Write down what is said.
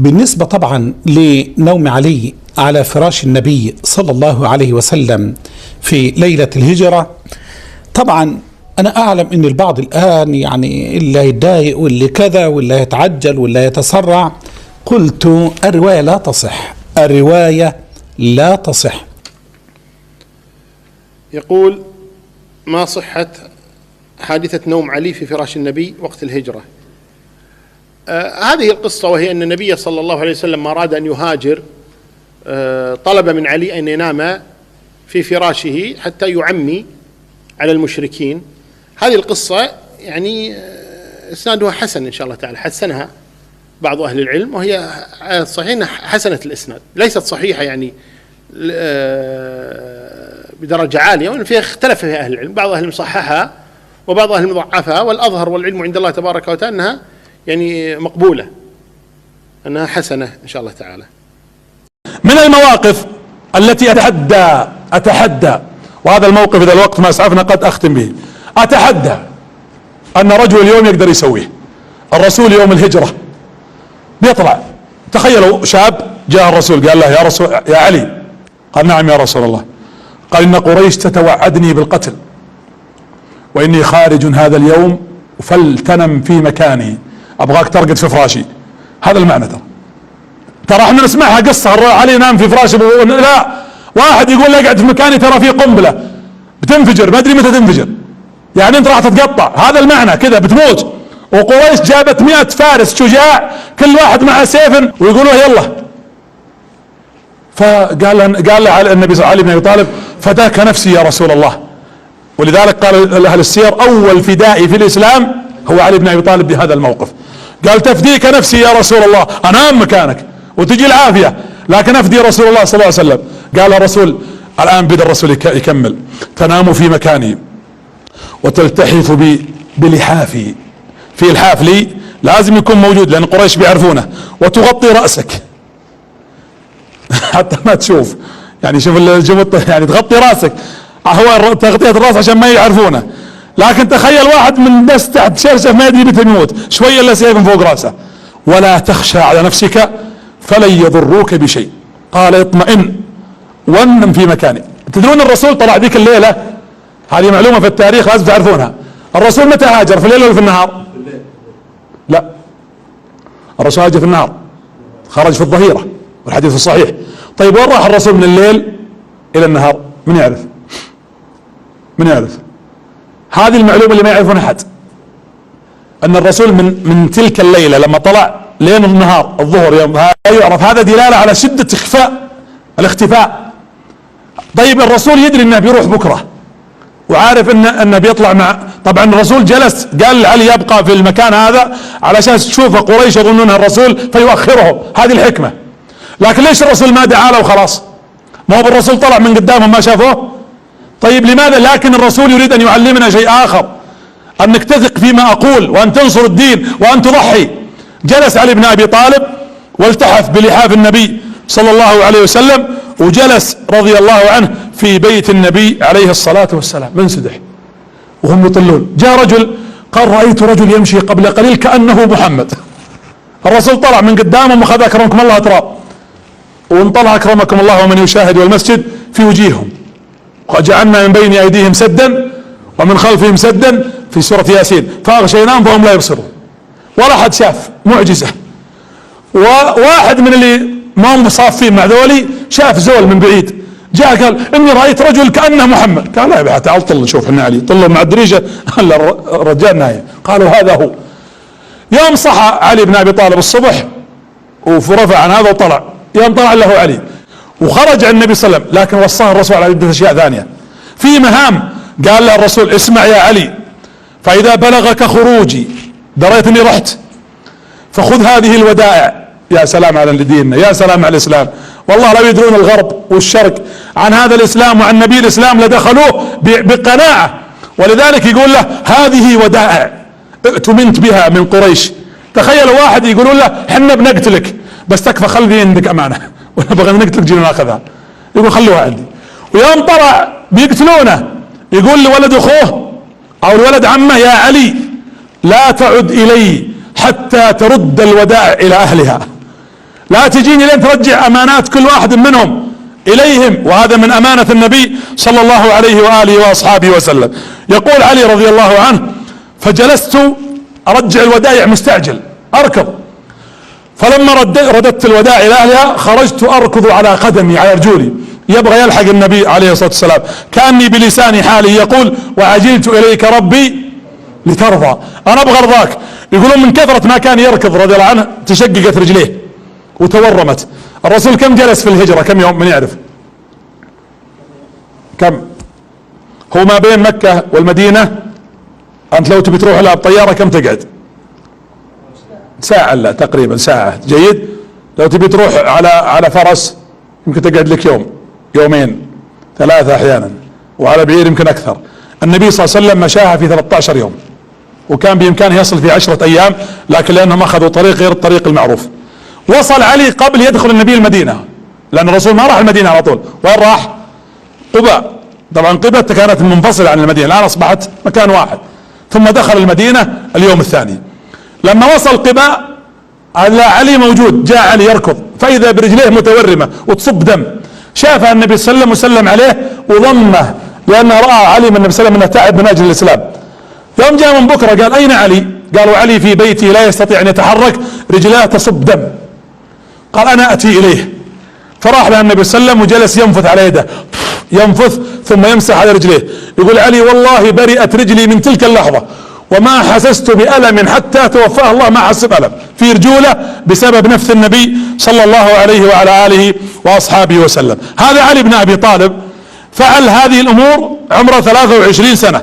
بالنسبة طبعا لنوم علي على فراش النبي صلى الله عليه وسلم في ليلة الهجرة، طبعا أنا أعلم أن البعض الآن يعني اللي يتضايق واللي كذا واللي يتعجل واللي يتسرع. قلت الرواية لا تصح، الرواية لا تصح. يقول: ما صحة حادثة نوم علي في فراش النبي وقت الهجرة؟ هذه القصة، وهي أن النبي صلى الله عليه وسلم ما أراد أن يهاجر طلب من علي أن ينام في فراشه حتى يعمي على المشركين. هذه القصة يعني إسنادها حسن إن شاء الله تعالى، حسنها بعض أهل العلم، وهي صحيحة حسنة الإسناد، ليست صحيحة يعني بدرجة عالية، وإن فيها اختلف فيها أهل العلم، بعض أهل العلم صححها وبعض أهل العلم ضعفها، والأظهر والعلم عند الله تبارك وتعالى أنها يعني مقبولة، أنها حسنة إن شاء الله تعالى. من المواقف التي أتحدى وهذا الموقف إذا الوقت ما أسعفنا قد أختم به، أتحدى أن رجل اليوم يقدر يسويه. الرسول يوم الهجرة بيطلع، تخيلوا شاب جاء الرسول قال له: يا رسول يا علي. قال: نعم يا رسول الله. قال: إن قريش تتوعدني بالقتل وإني خارج هذا اليوم فلتنم في مكاني، أبغاك ترقد في فراشي. هذا المعنى. ترى احنا نسمعها قصة علي نام في فراشه، لا، واحد يقول لي اقعد في مكاني ترى في قنبلة بتنفجر ما ادري متى تنفجر، يعني انت راح تتقطع، هذا المعنى كذا بتموت. وقريش جابت 100 فارس شجاع كل واحد معه سيف ويقولوا يلا. فقال له النبي علي بن ابي طالب: فداك نفسي يا رسول الله. ولذلك قال اهل السير: اول فدائي في الاسلام هو علي بن ابي طالب بهذا الموقف. قال: تفديك نفسي يا رسول الله، انام مكانك وتجي العافية، لكن افدي رسول الله صلى الله عليه وسلم. قال الرسول الان بدأ الرسول يكمل: تنام في مكاني وتلتحف بي بلحافي، في الحاف لي لازم يكون موجود لان قريش بيعرفونه، وتغطي رأسك حتى ما تشوف، يعني شوف الجبط، يعني تغطي رأسك، هو تغطية الرأس عشان ما يعرفونه. لكن تخيل واحد من بس تحت شرشف ما يدري متى يموت، شوية الا سيف فوق رأسه. ولا تخشى على نفسك فلن يضروك بشيء. قال: اطمئن ونم في مكاني. تدرون الرسول طلع ذيك الليلة، هذه معلومة في التاريخ لازم تعرفونها. الرسول متى هاجر؟ في الليل ولا في النهار؟ لا، الرسول هاجر في النهار، خرج في الظهيرة والحديث الصحيح. طيب وين راح الرسول من الليل الى النهار؟ من يعرف؟ من يعرف؟ هذه المعلومة اللي ما يعرفون احد، ان الرسول من تلك الليلة لما طلع لين النهار الظهر يوم يعرف. هذا دلالة على شدة الاختفاء. طيب الرسول يدري انه بيروح بكرة وعارف انه بيطلع مع، طبعا الرسول جلس قال لعلي يبقى في المكان هذا علشان تشوف قريش يظنونها الرسول فيؤخرهم، هذه الحكمة. لكن ليش الرسول ما دعا له وخلاص؟ ما هو الرسول طلع من قدامهم ما شافوه. طيب لماذا؟ لكن الرسول يريد ان يعلمنا شيء اخر، انك تثق فيما اقول وان تنصر الدين وان تضحي. جلس علي بن ابي طالب والتحف بلحاف النبي صلى الله عليه وسلم، وجلس رضي الله عنه في بيت النبي عليه الصلاة والسلام، منسدح وهم يطلون. جاء رجل قال: رأيت رجل يمشي قبل قليل كأنه محمد. الرسول طلع من قدامهم وخذ أكرمكم الله تراب، وانطلع أكرمكم الله ومن يشاهد والمسجد في وجيههم، وجعلنا من بين أيديهم سدا ومن خلفهم سدا في سورة ياسين فأغشيناهم فهم لا يبصرون. ولا حد شاف، معجزة. وواحد من اللي ما هم صافين مع ذولي شاف زول من بعيد، جاء قال: اني رأيت رجل كأنه محمد. قال: لا يا تعال طل نشوف احنا علي. طلوا مع الدريجة الرجال نايم. قالوا: هذا هو. يوم صحى علي بن ابي طالب الصبح ورفع عن هذا وطلع، يوم طلع له علي وخرج عن النبي صلى الله عليه وسلم. لكن وصاه الرسول على عدة اشياء ثانية في مهام. قال له الرسول: اسمع يا علي، فإذا بلغك خروجي، دريت اني رحت، فخذ هذه الودائع. يا سلام على ديننا، يا سلام على الاسلام. والله لو يدرون الغرب والشرق عن هذا الاسلام وعن نبي الاسلام لدخلوه بقناعة. ولذلك يقول له: هذه ودائع ائتمنت بها من قريش. تخيلوا واحد يقولون له: احنا بنقتلك بس تكفى خلي عندك امانة، ونبغى نقتلك جينا ناخذها. يقول: خلوها عندي. ويوم طلع بيقتلونه يقول لولد اخوه او لولد عمه: يا علي لا تعد الي حتى ترد الودائع الى اهلها. لا تجيني لين ترجع امانات كل واحد منهم اليهم، وهذا من امانة النبي صلى الله عليه وآله واصحابه وسلم. يقول علي رضي الله عنه: فجلست ارجع الودائع مستعجل اركض، فلما رددت الودائع الى اهلها خرجت اركض على قدمي على رجولي يبغى يلحق النبي عليه الصلاة والسلام، كأني بلسان حالي يقول: وعجلت اليك ربي لترضى، انا ابغى ارضاك. يقولون من كثرة ما كان يركض رضي الله عنه تشققت رجليه وتورمت. الرسول كم جلس في الهجرة؟ كم يوم؟ من يعرف؟ كم هو ما بين مكة والمدينة؟ انت لو تبي تروح لها بطيارة كم تقعد؟ ساعة، لا تقريبا ساعة. جيد. لو تبي تروح على فرس يمكن تقعد لك يوم، يومين، 3 احيانا، وعلى بعير يمكن اكثر. النبي صلى الله عليه وسلم مشاها في 13 يوم، وكان بامكانه يصل في 10 ايام، لكن لانهم اخذوا طريق غير الطريق المعروف. وصل علي قبل يدخل النبي المدينة، لان الرسول ما راح المدينة على طول. وين راح؟ قباء. طبعا قباء كانت منفصلة عن المدينة، الان اصبحت مكان واحد. ثم دخل المدينة اليوم الثاني. لما وصل قباء علي موجود، جاء علي يركض، فاذا برجليه متورمة وتصب دم. شافها النبي صلى الله عليه وسلم وسلم عليه وضمه، لانه راى علي من النبي صلى الله عليه وسلم انه تعب من اجل الاسلام. يوم جاء من بكره قال: اين علي؟ قالوا: علي في بيتي لا يستطيع ان يتحرك، رجلاه تصب دم. قال: انا اتي اليه. فراح له النبي صلى الله عليه وسلم وجلس ينفث على يده، ينفث ثم يمسح على رجليه. يقول علي: والله برئت رجلي من تلك اللحظة، وما حسست بألم حتى توفاه الله، ما حس بألم في رجوله بسبب نفث النبي صلى الله عليه وعلى آله وأصحابه وسلم. هذا علي بن أبي طالب فعل هذه الأمور عمره 23 سنة.